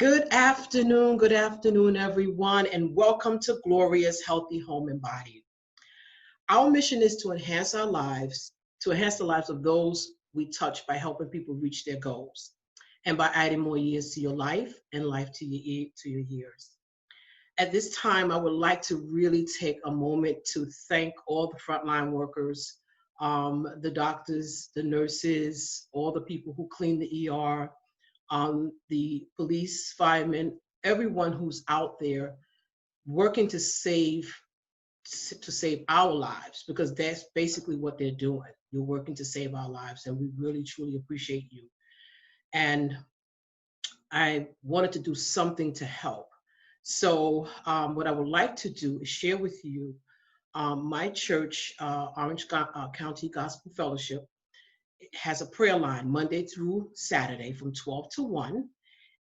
Good afternoon, everyone, and welcome to Gloria's Healthy Home and Body. Our mission is to enhance our lives, to enhance the lives of those we touch by helping people reach their goals, and by adding more years to your life and life to your years. At this time, I would like to really take a moment to thank all the frontline workers, the doctors, the nurses, all the people who clean the ER, the police, firemen, everyone who's out there working to save our lives, because that's basically what they're doing. You're working to save our lives, and we really truly appreciate you. And I wanted to do something to help. So what I would like to do is share with you my church, Orange County Gospel Fellowship, has a prayer line Monday through Saturday from 12 to 1.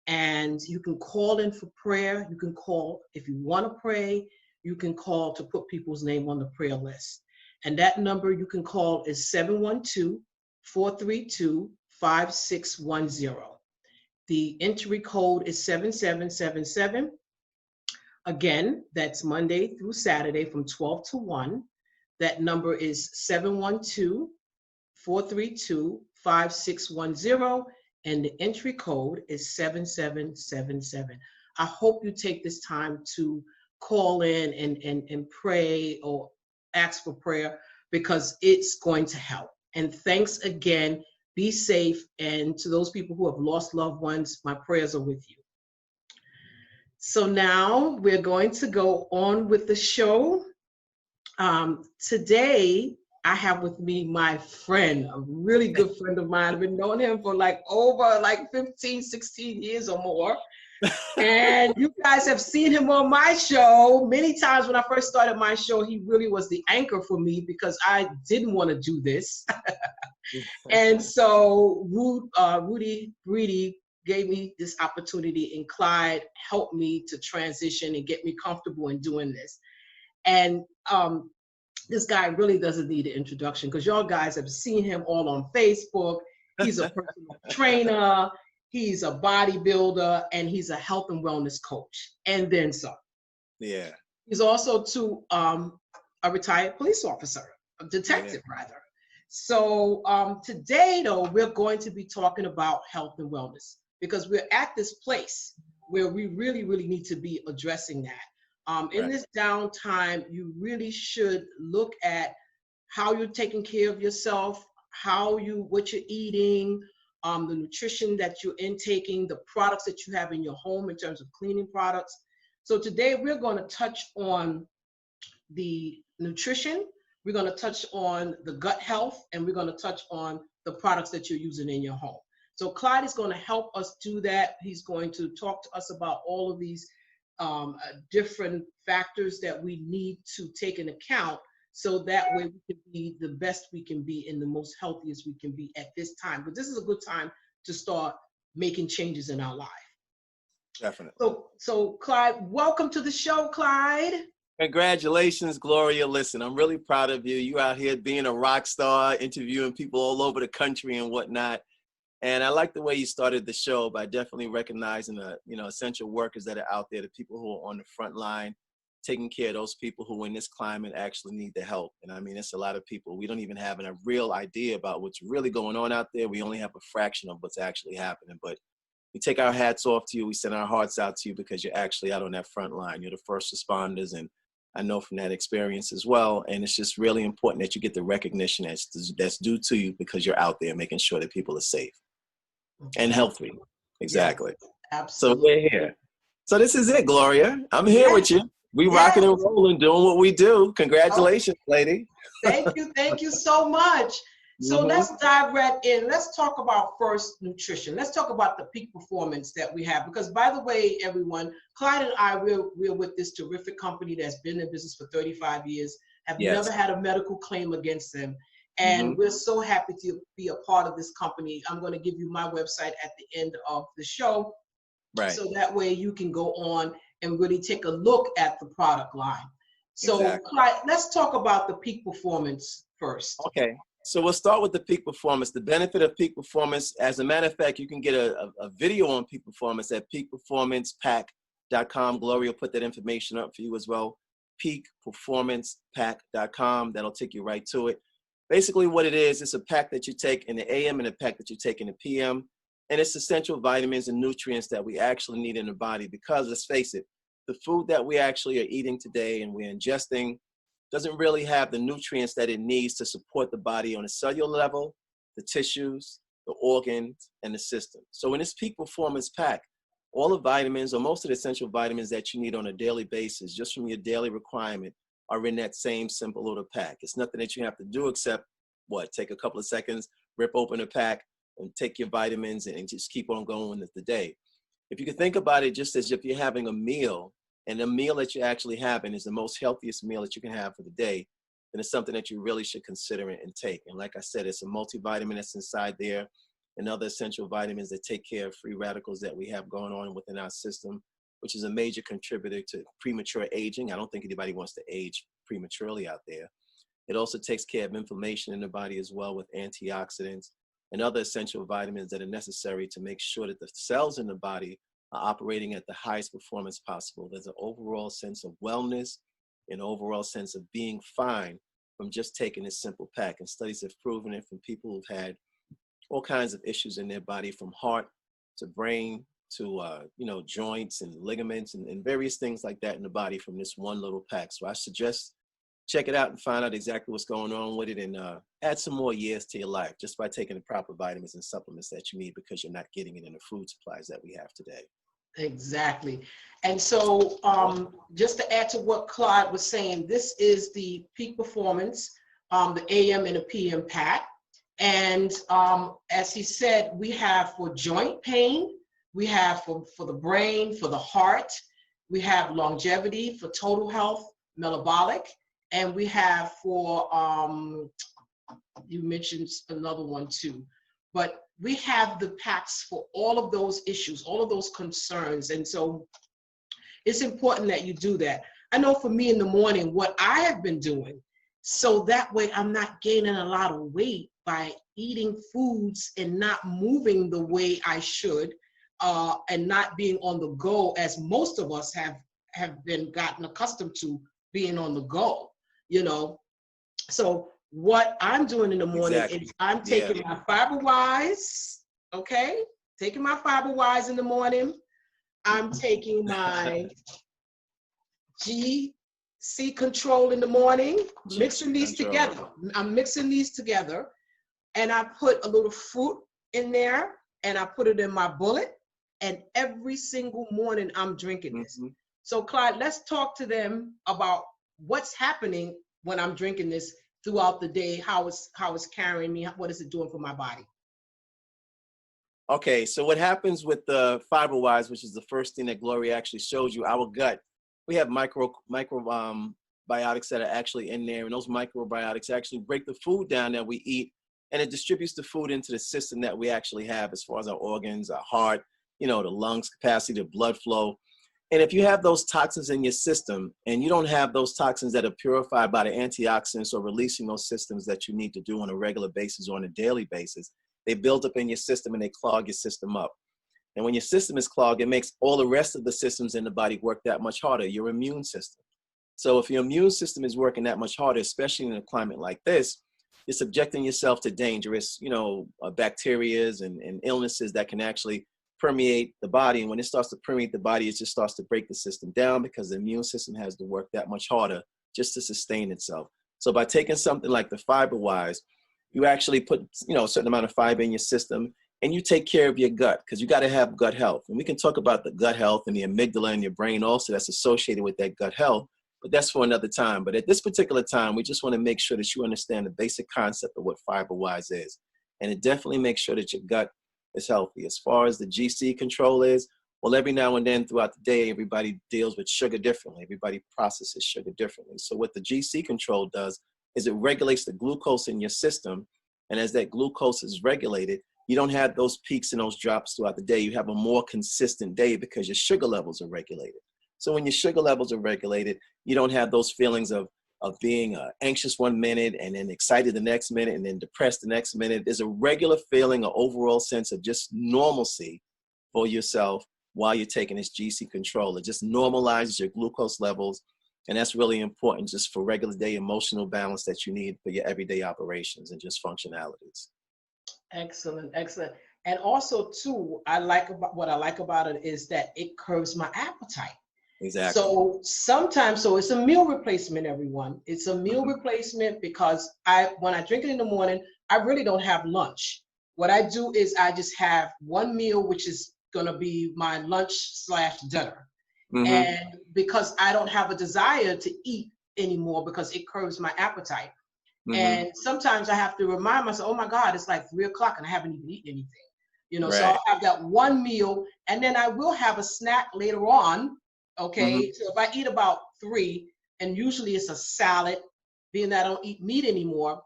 And you can call in for prayer. You can call if you want to pray. You can call to put people's name on the prayer list. And that number you can call is 712-432-5610. The entry code is 7777. Again, that's Monday through Saturday from 12 to 1. That number is 712-432-5610, and the entry code is 7777. I hope you take this time to call in and pray or ask for prayer, because it's going to help. And thanks again. Be safe. And to those people who have lost loved ones, my prayers are with you. So now we're going to go on with the show. Today, I have with me my friend, a really good friend of mine. I've been knowing him for over 15, 16 years or more. And you guys have seen him on my show many times. When I first started my show, he really was the anchor for me because I didn't want to do this. And so Rudy gave me this opportunity, and Clyde helped me to transition and get me comfortable in doing this. And this guy really doesn't need an introduction, because y'all guys have seen him all on Facebook. He's a personal trainer, he's a bodybuilder, and he's a health and wellness coach, and then some. Yeah. He's also a retired police officer, a detective rather. So today, though, we're going to be talking about health and wellness, because we're at this place where we really, really need to be addressing that. In this downtime, you really should look at how you're taking care of yourself, what you're eating, the nutrition that you're intaking, the products that you have in your home in terms of cleaning products. So today we're going to touch on the nutrition, we're going to touch on the gut health, and we're going to touch on the products that you're using in your home. So Clyde is going to help us do that. He's going to talk to us about all of these different factors that we need to take into account, so that way we can be the best we can be and the most healthiest we can be at this time. But this is a good time to start making changes in our life. Definitely. So Clyde, welcome to the show, Clyde. Congratulations, Gloria. Listen, I'm really proud of you. You out here being a rock star, interviewing people all over the country and whatnot. And I like the way you started the show by definitely recognizing the, essential workers that are out there, the people who are on the front line, taking care of those people who in this climate actually need the help. And I mean, it's a lot of people. We don't even have a real idea about what's really going on out there. We only have a fraction of what's actually happening. But we take our hats off to you. We send our hearts out to you, because you're actually out on that front line. You're the first responders. And I know from that experience as well. And it's just really important that you get the recognition that's due to you, because you're out there making sure that people are safe and healthy. Exactly. Yeah, absolutely. So we're here. So this is it, Gloria. I'm here with you. We rocking and rolling, doing what we do. Congratulations, lady. Thank you so much. So let's dive right in. Let's talk about first nutrition. Let's talk about the peak performance that we have, because by the way, everyone, Clyde and I, we're with this terrific company that's been in business for 35 years, have never had a medical claim against them. And we're so happy to be a part of this company. I'm going to give you my website at the end of the show. So that way you can go on and really take a look at the product line. So Clyde, let's talk about the peak performance first. Okay. So we'll start with the peak performance. The benefit of peak performance, as a matter of fact, you can get a video on peak performance at peakperformancepack.com. Gloria will put that information up for you as well. Peakperformancepack.com. That'll take you right to it. Basically what it is, it's a pack that you take in the AM and a pack that you take in the PM. And it's essential vitamins and nutrients that we actually need in the body, because let's face it, the food that we actually are eating today and we're ingesting doesn't really have the nutrients that it needs to support the body on a cellular level, the tissues, the organs, and the system. So in this peak performance pack, all the vitamins, or most of the essential vitamins that you need on a daily basis, just from your daily requirement, are in that same simple little pack. It's nothing that you have to do except, what, take a couple of seconds, rip open a pack, and take your vitamins and just keep on going with the day. If you could think about it just as if you're having a meal, and the meal that you're actually having is the most healthiest meal that you can have for the day, then it's something that you really should consider and take. And like I said, it's a multivitamin that's inside there, and other essential vitamins that take care of free radicals that we have going on within our system, which is a major contributor to premature aging. I don't think anybody wants to age prematurely out there. It also takes care of inflammation in the body as well, with antioxidants and other essential vitamins that are necessary to make sure that the cells in the body are operating at the highest performance possible. There's an overall sense of wellness, an overall sense of being fine from just taking this simple pack. And studies have proven it from people who've had all kinds of issues in their body, from heart to brain to joints and ligaments and various things like that in the body from this one little pack. So I suggest check it out and find out exactly what's going on with it, and add some more years to your life just by taking the proper vitamins and supplements that you need, because you're not getting it in the food supplies that we have today. Exactly. And so just to add to what Clyde was saying, this is the peak performance, the AM and the PM pack. And as he said, we have for joint pain, we have for the brain, for the heart, we have longevity, for total health, metabolic, and we have for, you mentioned another one too, but we have the packs for all of those issues, all of those concerns. And so it's important that you do that. I know for me in the morning, what I have been doing, so that way I'm not gaining a lot of weight by eating foods and not moving the way I should, and not being on the go, as most of us have been gotten accustomed to being on the go, So what I'm doing in the morning is I'm taking my FiberWise, okay? Taking my FiberWise in the morning. I'm taking my GC Control in the morning, mixing these together. I'm mixing these together, and I put a little fruit in there, and I put it in my bullet, and every single morning I'm drinking this. So Clyde, let's talk to them about what's happening when I'm drinking this throughout the day, how it's carrying me, what is it doing for my body? Okay, so what happens with the FiberWise, which is the first thing that Gloria actually showed you, our gut, we have microbiotics that are actually in there, and those microbiotics actually break the food down that we eat, and it distributes the food into the system that we actually have as far as our organs, our heart, the lungs capacity, the blood flow. And if you have those toxins in your system and you don't have those toxins that are purified by the antioxidants or releasing those systems that you need to do on a regular basis or on a daily basis, they build up in your system and they clog your system up. And when your system is clogged, it makes all the rest of the systems in the body work that much harder, your immune system. So if your immune system is working that much harder, especially in a climate like this, you're subjecting yourself to dangerous, bacterias and illnesses that can actually permeate the body. And when it starts to permeate the body, it just starts to break the system down, because the immune system has to work that much harder just to sustain itself. So by taking something like the FiberWise, you actually put a certain amount of fiber in your system, and you take care of your gut, because you got to have gut health. And we can talk about the gut health and the amygdala in your brain also that's associated with that gut health, but that's for another time. But at this particular time, we just want to make sure that you understand the basic concept of what FiberWise is. And it definitely makes sure that your gut is healthy. As far as the GC Control is, well, every now and then throughout the day, everybody deals with sugar differently. Everybody processes sugar differently. So what the GC Control does is it regulates the glucose in your system. And as that glucose is regulated, you don't have those peaks and those drops throughout the day. You have a more consistent day because your sugar levels are regulated. So when your sugar levels are regulated, you don't have those feelings of of being anxious one minute and then excited the next minute and then depressed the next minute. There's a regular feeling, an overall sense of just normalcy for yourself while you're taking this GC control. It just normalizes your glucose levels. And that's really important just for regular day emotional balance that you need for your everyday operations and just functionalities. Excellent, excellent. And also too, what I like about it is that it curbs my appetite. Exactly. So sometimes, so it's a meal replacement, everyone. It's a meal replacement because when I drink it in the morning, I really don't have lunch. What I do is I just have one meal, which is gonna be my lunch/dinner. And because I don't have a desire to eat anymore because it curbs my appetite. And sometimes I have to remind myself, oh my God, it's like 3 o'clock and I haven't even eaten anything. You know, so I'll have that one meal and then I will have a snack later on. Okay, so if I eat about 3, and usually it's a salad, being that I don't eat meat anymore,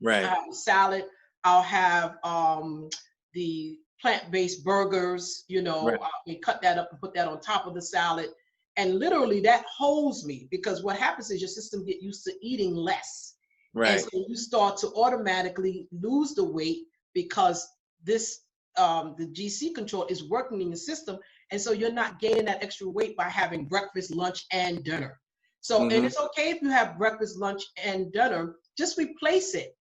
I have a salad. I'll have the plant-based burgers, you know, we cut that up and put that on top of the salad. And literally that holds me because what happens is your system get used to eating less. And so you start to automatically lose the weight because this the GC control is working in the system. And so you're not gaining that extra weight by having breakfast, lunch, and dinner. So, and it's okay if you have breakfast, lunch, and dinner, just replace it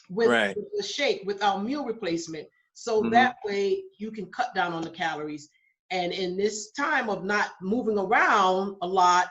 with the shake, with our meal replacement. So that way you can cut down on the calories. And in this time of not moving around a lot,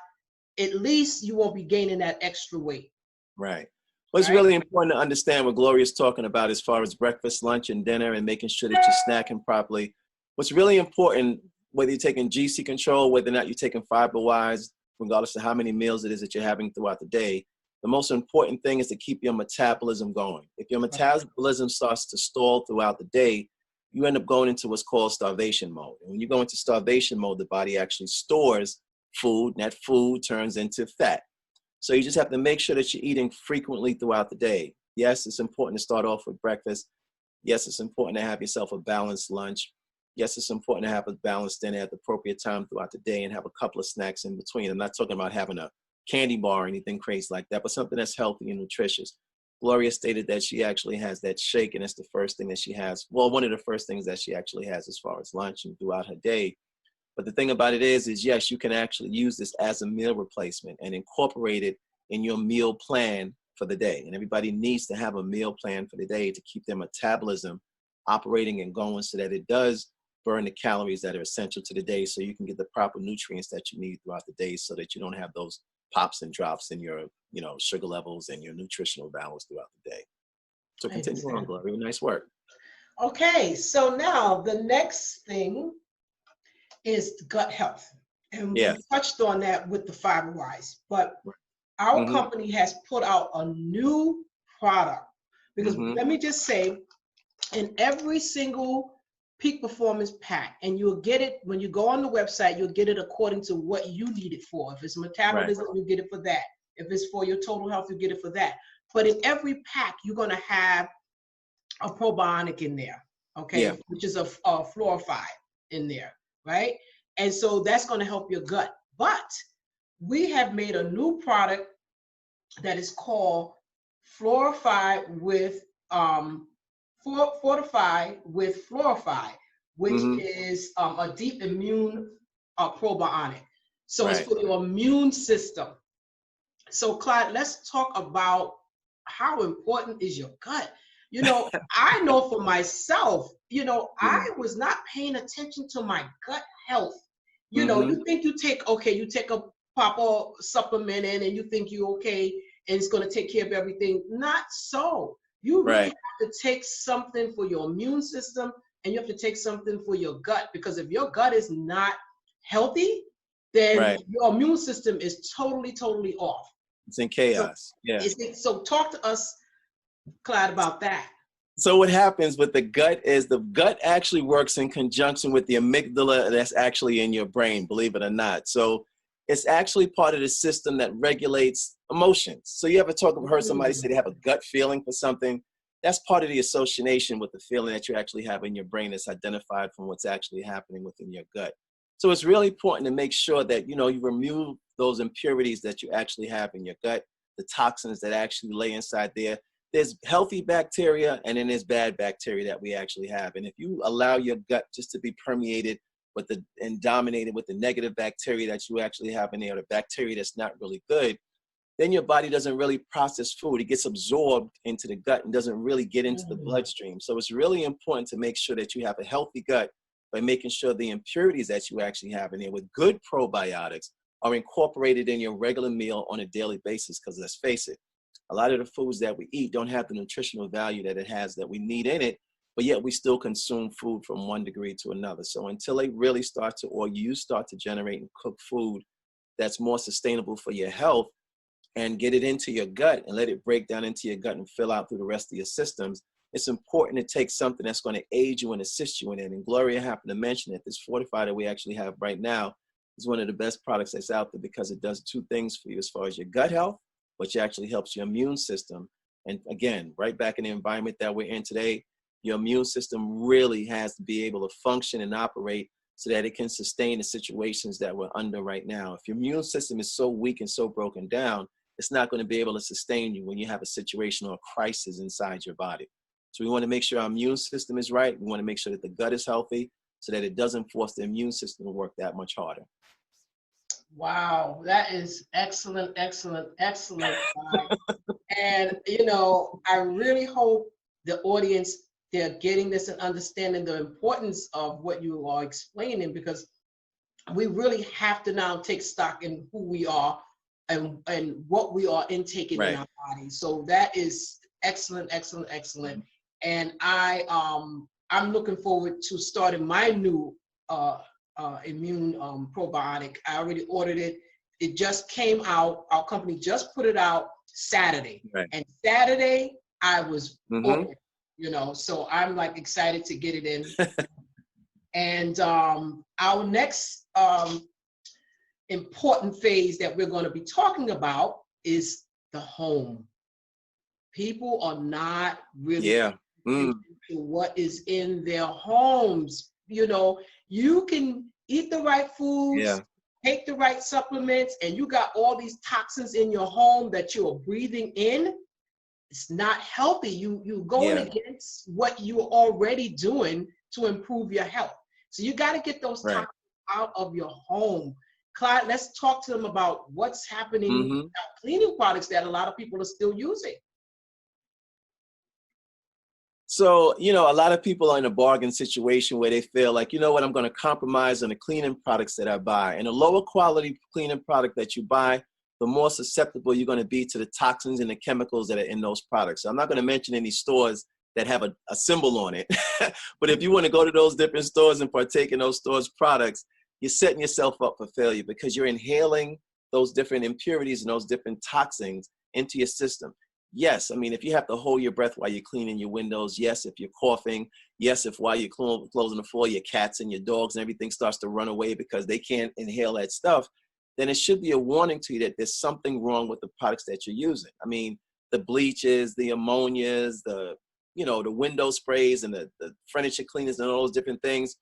at least you won't be gaining that extra weight. Right. Well, it's really important to understand what Gloria is talking about as far as breakfast, lunch, and dinner and making sure that you're snacking properly. What's really important, whether you're taking GC control, whether or not you're taking fiber-wise, regardless of how many meals it is that you're having throughout the day, the most important thing is to keep your metabolism going. If your metabolism starts to stall throughout the day, you end up going into what's called starvation mode. And when you go into starvation mode, the body actually stores food, and that food turns into fat. So you just have to make sure that you're eating frequently throughout the day. Yes, it's important to start off with breakfast. Yes, it's important to have yourself a balanced lunch. Yes, it's important to have a balanced dinner at the appropriate time throughout the day and have a couple of snacks in between. I'm not talking about having a candy bar or anything crazy like that, but something that's healthy and nutritious. Gloria stated that she actually has that shake, and it's the first thing that she has. Well, one of the first things that she actually has as far as lunch and throughout her day. But the thing about it is yes, you can actually use this as a meal replacement and incorporate it in your meal plan for the day. And everybody needs to have a meal plan for the day to keep their metabolism operating and going so that it does burn the calories that are essential to the day so you can get the proper nutrients that you need throughout the day so that you don't have those pops and drops in your, you know, sugar levels and your nutritional balance throughout the day. So continue on, Gloria. Nice work. Okay, so now the next thing is gut health. And we touched on that with the fiber-wise, but our company has put out a new product because let me just say, in every single peak performance pack, and you'll get it when you go on the website, you'll get it according to what you need it for. If it's metabolism, you get it for that. If it's for your total health, you get it for that. But in every pack, you're going to have a probiotic in there, okay, which is a fluoride in there, right? And so that's going to help your gut. But we have made a new product that is called Fortified with Fortified with Fluoride, which is a deep immune probiotic. So it's for your immune system. So Clyde, let's talk about how important is your gut. You know, I know for myself, you know, I was not paying attention to my gut health. You know, you think you take a proper supplement in and you think you're okay and it's going to take care of everything. Not so. You really have to take something for your immune system and you have to take something for your gut, because if your gut is not healthy, then your immune system is totally off. It's in chaos. So talk to us, Clyde, about that. So what happens with the gut is the gut actually works in conjunction with the amygdala that's actually in your brain, believe it or not. So it's actually part of the system that regulates emotions. So you ever heard somebody say they have a gut feeling for something? That's part of the association with the feeling that you actually have in your brain that's identified from what's actually happening within your gut. So it's really important to make sure that, you know, you remove those impurities that you actually have in your gut the toxins that actually lay inside there. There's healthy bacteria and then there's bad bacteria that we actually have. And if you allow your gut just to be permeated with and dominated with the negative bacteria that you actually have in there, the bacteria that's not really good, then your body doesn't really process food. It gets absorbed into the gut and doesn't really get into the bloodstream. So it's really important to make sure that you have a healthy gut by making sure the impurities that you actually have in there with good probiotics are incorporated in your regular meal on a daily basis. Because let's face it, a lot of the foods that we eat don't have the nutritional value that it has that we need in it, but yet we still consume food from one degree to another. So until they really start to, or you start to generate and cook food that's more sustainable for your health, and get it into your gut and let it break down into your gut and fill out through the rest of your systems, it's important to take something that's going to aid you and assist you in it. And Gloria happened to mention that this fortifier that we actually have right now is one of the best products that's out there because it does two things for you as far as your gut health, which actually helps your immune system. And again, right back in the environment that we're in today, your immune system really has to be able to function and operate so that it can sustain the situations that we're under right now. If your immune system is so weak and so broken down, it's not going to be able to sustain you when you have a situation or a crisis inside your body. So we want to make sure our immune system is right. We want to make sure that the gut is healthy so that it doesn't force the immune system to work that much harder. Wow, that is excellent, excellent, excellent. And, you know, I really hope the audience, they're getting this and understanding the importance of what you are explaining, because we really have to now take stock in who we are and what we are intaking in our body. So that is excellent, excellent, excellent. And I'm looking forward to starting my new immune probiotic. I already ordered it. It just came out. Our company just put it out Saturday. And Saturday I was open, you know, so I'm like excited to get it in. And our next important phase that we're going to be talking about is the home. People are not really into what is in their homes. You know, you can eat the right foods, take the right supplements, and you got all these toxins in your home that you're breathing in. It's not healthy. You're going against what you're already doing to improve your health. So you got to get those toxins out of your home. Clyde, let's talk to them about what's happening with cleaning products that a lot of people are still using. So, you know, a lot of people are in a bargain situation where they feel like, you know what, I'm going to compromise on the cleaning products that I buy. And the lower quality cleaning product that you buy, the more susceptible you're going to be to the toxins and the chemicals that are in those products. So I'm not going to mention any stores that have a symbol on it. But if you want to go to those different stores and partake in those stores' products, you're setting yourself up for failure because you're inhaling those different impurities and those different toxins into your system. Yes, I mean, if you have to hold your breath while you're cleaning your windows, yes, if you're coughing, yes, if while you're closing the floor, your cats and your dogs and everything starts to run away because they can't inhale that stuff, then it should be a warning to you that there's something wrong with the products that you're using. I mean, the bleaches, the ammonias, the window sprays and the furniture cleaners and all those different things,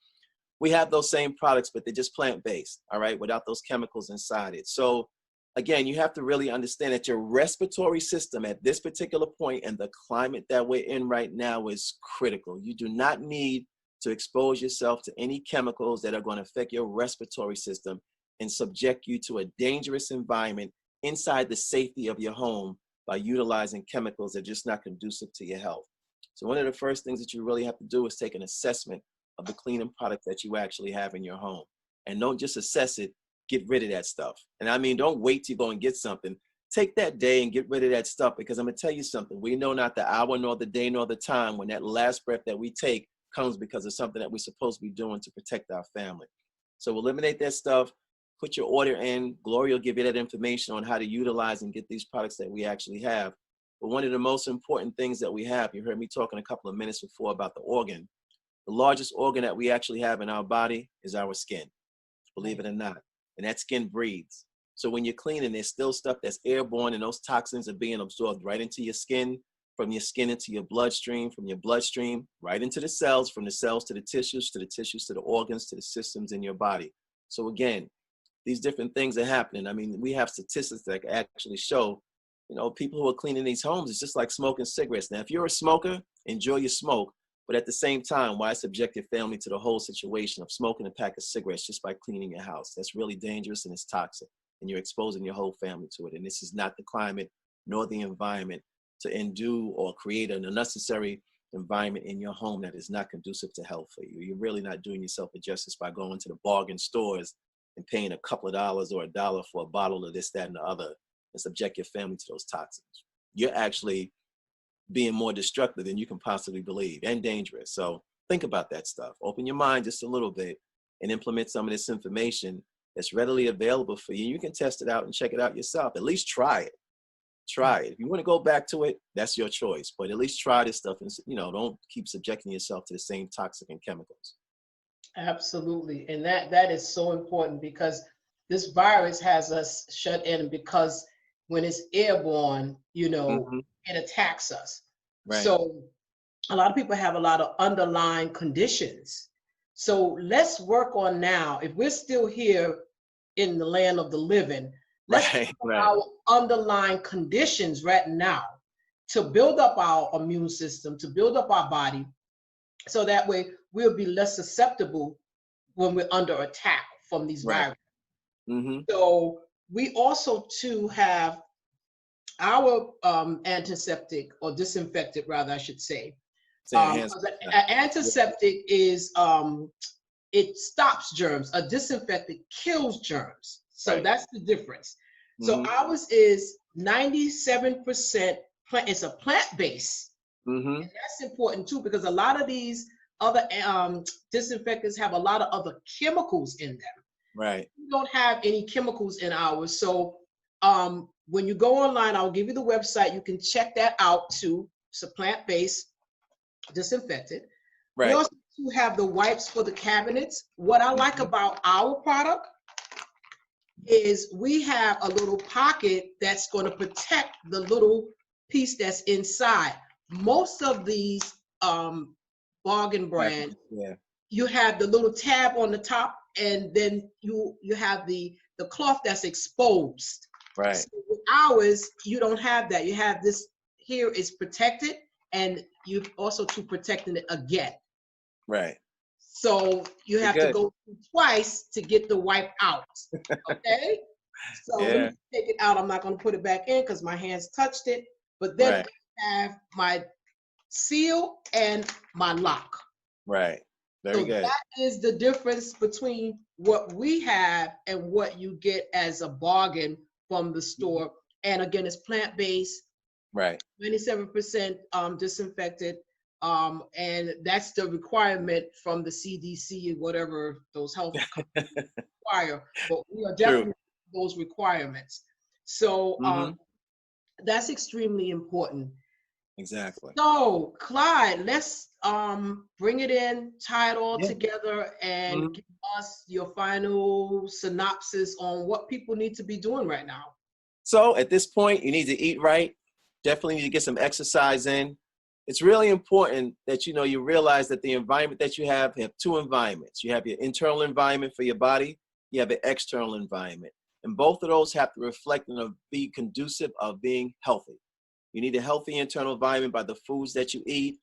we have those same products, but they're just plant-based, all right, without those chemicals inside it. So again, you have to really understand that your respiratory system at this particular point and the climate that we're in right now is critical. You do not need to expose yourself to any chemicals that are going to affect your respiratory system and subject you to a dangerous environment inside the safety of your home by utilizing chemicals that are just not conducive to your health. So one of the first things that you really have to do is take an assessment of the cleaning product that you actually have in your home. And don't just assess it, get rid of that stuff. And I mean, don't wait to go and get something. Take that day and get rid of that stuff, because I'm going to tell you something. We know not the hour, nor the day, nor the time when that last breath that we take comes because of something that we're supposed to be doing to protect our family. So eliminate that stuff, put your order in. Gloria will give you that information on how to utilize and get these products that we actually have. But one of the most important things that we have, you heard me talking a couple of minutes before about the organ. The largest organ that we actually have in our body is our skin, believe it or not. And that skin breathes. So when you're cleaning, there's still stuff that's airborne, and those toxins are being absorbed right into your skin, from your skin into your bloodstream, from your bloodstream right into the cells, from the cells to the tissues, to the organs, to the systems in your body. So again, these different things are happening. I mean, we have statistics that actually show, you know, people who are cleaning these homes, it's just like smoking cigarettes. Now, if you're a smoker, enjoy your smoke. But at the same time, why subject your family to the whole situation of smoking a pack of cigarettes just by cleaning your house? That's really dangerous and it's toxic. And you're exposing your whole family to it. And this is not the climate nor the environment to endue or create an unnecessary environment in your home that is not conducive to health for you. You're really not doing yourself a justice by going to the bargain stores and paying a couple of dollars or $1 for a bottle of this, that, and the other, and subject your family to those toxins. You're actually being more destructive than you can possibly believe and dangerous. So think about that stuff. Open your mind just a little bit and implement some of this information that's readily available for you. You can test it out and check it out yourself. At least try it. Try it. If you want to go back to it, that's your choice. But at least try this stuff and, you know, don't keep subjecting yourself to the same toxic and chemicals. Absolutely. And that is so important because this virus has us shut in because when it's airborne, you know, it attacks us. Right. So a lot of people have a lot of underlying conditions. So let's work on now, if we're still here in the land of the living, let's talk about our underlying conditions right now to build up our immune system, to build up our body, so that way we'll be less susceptible when we're under attack from these viruses. So we also too have our antiseptic or disinfectant, rather, I should say. An antiseptic is it stops germs. A disinfectant kills germs. So that's the difference. So ours is 97% plant. It's a plant-based. And that's important too because a lot of these other disinfectants have a lot of other chemicals in them. Right. We don't have any chemicals in ours. So when you go online, I'll give you the website. You can check that out too. It's a plant-based disinfectant. Right. We also have the wipes for the cabinets. What I like about our product is we have a little pocket that's going to protect the little piece that's inside. Most of these bargain brands, you have the little tab on the top, and then you have the cloth that's exposed. Right. So with ours, you don't have that. You have this here is protected, and you also to protecting it again. Right. So you have to go through twice to get the wipe out. Okay. So let me take it out. I'm not going to put it back in because my hands touched it. But then I have my seal and my lock. Right. Very good. That is the difference between what we have and what you get as a bargain from the store. And again, it's plant-based. Right. 27% disinfected. And that's the requirement from the CDC, whatever those health companies require. But we are definitely those requirements. So that's extremely important. Exactly. So, Clyde, let's bring it in, tie it all together, and give us your final synopsis on what people need to be doing right now. So at this point, you need to eat right. Definitely need to get some exercise in. It's really important that you realize that the environment that you have two environments. You have your internal environment for your body. You have an external environment. And both of those have to reflect and be conducive of being healthy. You need a healthy internal environment by the foods that you eat.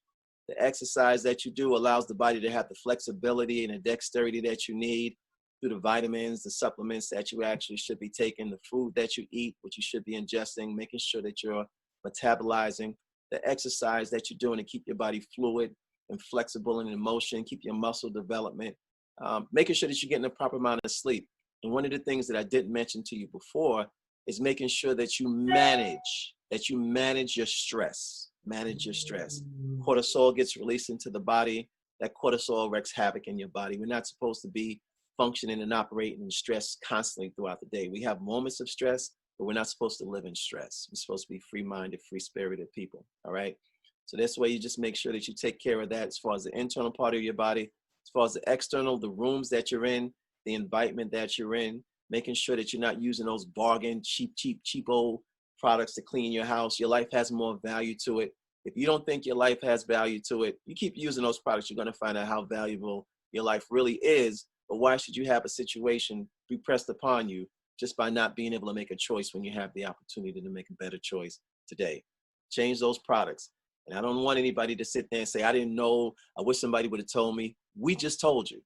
The exercise that you do allows the body to have the flexibility and the dexterity that you need through the vitamins, the supplements that you actually should be taking, the food that you eat, what you should be ingesting, making sure that you're metabolizing, the exercise that you're doing to keep your body fluid and flexible and in motion, keep your muscle development, making sure that you're getting the proper amount of sleep. And one of the things that I didn't mention to you before is making sure that you manage your stress. Manage your stress. Cortisol gets released into the body. That cortisol wreaks havoc in your body. We're not supposed to be functioning and operating in stress constantly throughout the day. We have moments of stress, but we're not supposed to live in stress. We're supposed to be free-minded, free-spirited people, all right? So this way you just make sure that you take care of that as far as the internal part of your body, as far as the external, the rooms that you're in, the environment that you're in, making sure that you're not using those bargain, cheapo products to clean your house. Your life has more value to it. If you don't think your life has value to it, you keep using those products, you're going to find out how valuable your life really is. But why should you have a situation be pressed upon you just by not being able to make a choice when you have the opportunity to make a better choice today. Change those products. And I don't want anybody to sit there and say, I didn't know, I wish somebody would have told me. We just told you.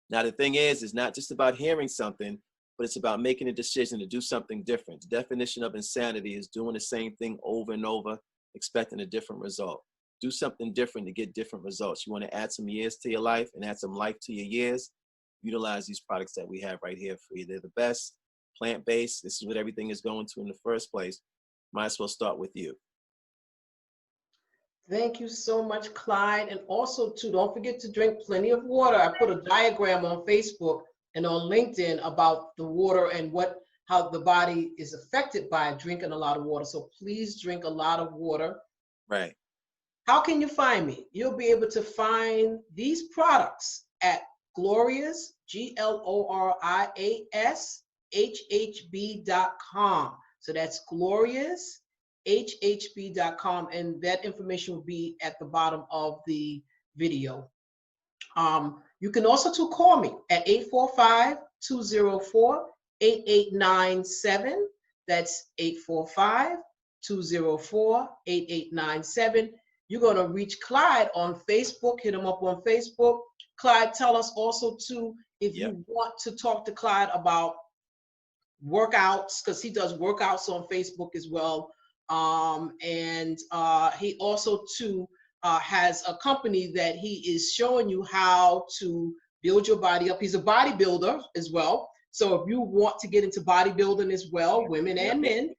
Now, the thing is, it's not just about hearing something, but it's about making a decision to do something different. The definition of insanity is doing the same thing over and over, expecting a different result. Do something different to get different results. You want to add some years to your life and add some life to your years? Utilize these products that we have right here for you. They're the best, plant-based. This is what everything is going to in the first place. Might as well start with you. Thank you so much, Clyde. And also, too, don't forget to drink plenty of water. I put a diagram on Facebook and on LinkedIn about the water and how the body is affected by drinking a lot of water. So please drink a lot of water. Right. How can you find me? You'll be able to find these products at Gloria's, Glorias, HHB.com. So that's Gloria's, HHB.com, and that information will be at the bottom of the video. You can also call me at 845-204-8897. That's 845-204-8897. You're going to reach Clyde on Facebook. Hit him up on Facebook. Clyde, tell us also too, if you want to talk to Clyde about workouts, because he does workouts on Facebook as well. He also too has a company that he is showing you how to build your body up. He's a bodybuilder as well. So if you want to get into bodybuilding as well, women and men,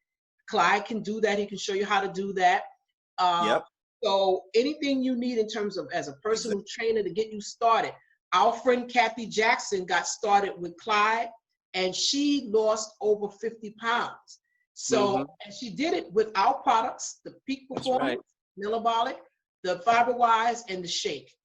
Clyde can do that. He can show you how to do that. So anything you need in terms of as a personal trainer to get you started. Our friend Kathy Jackson got started with Clyde, and she lost over 50 pounds. So, and she did it with our products, the Peak Performance, Metabolic, the Fiber Wise, and the Shake.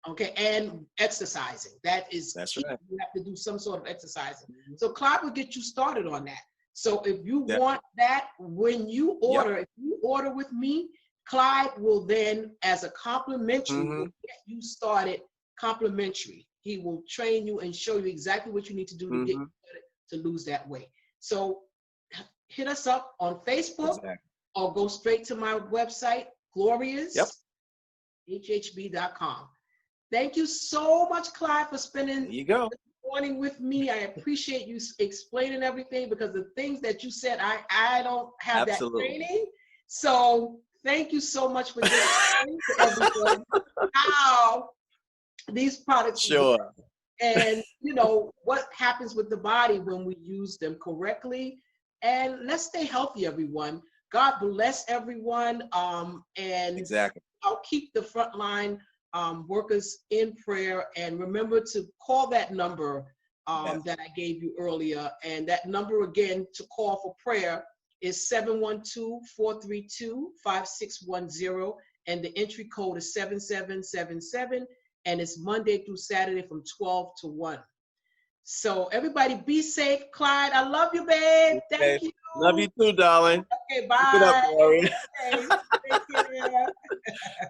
Okay, and exercising. That's key. Right. You have to do some sort of exercising. So Clyde will get you started on that. So if you want that, when you order, if you order with me, Clyde will then, as a complimentary, will get you started complimentary. He will train you and show you exactly what you need to do to get you started to lose that weight. So hit us up on Facebook or go straight to my website, Gloria's, HHB.com. Thank you so much, Clyde, for spending this morning with me. I appreciate you explaining everything, because the things that you said, I don't have that training. So thank you so much for explaining to everyone how these products work, and you know what happens with the body when we use them correctly. And let's stay healthy, everyone. God bless everyone. And I'll keep the frontline workers in prayer. And remember to call that number that I gave you earlier. And that number again to call for prayer is 712-432-5610. And the entry code is 7777. And it's Monday through Saturday from 12 to 1. So everybody be safe. Clyde, I love you, babe. Thank you. Love you too, darling. Okay, bye. Keep it up, Gloria. Okay, take care.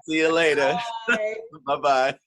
See you later. Bye. Bye-bye.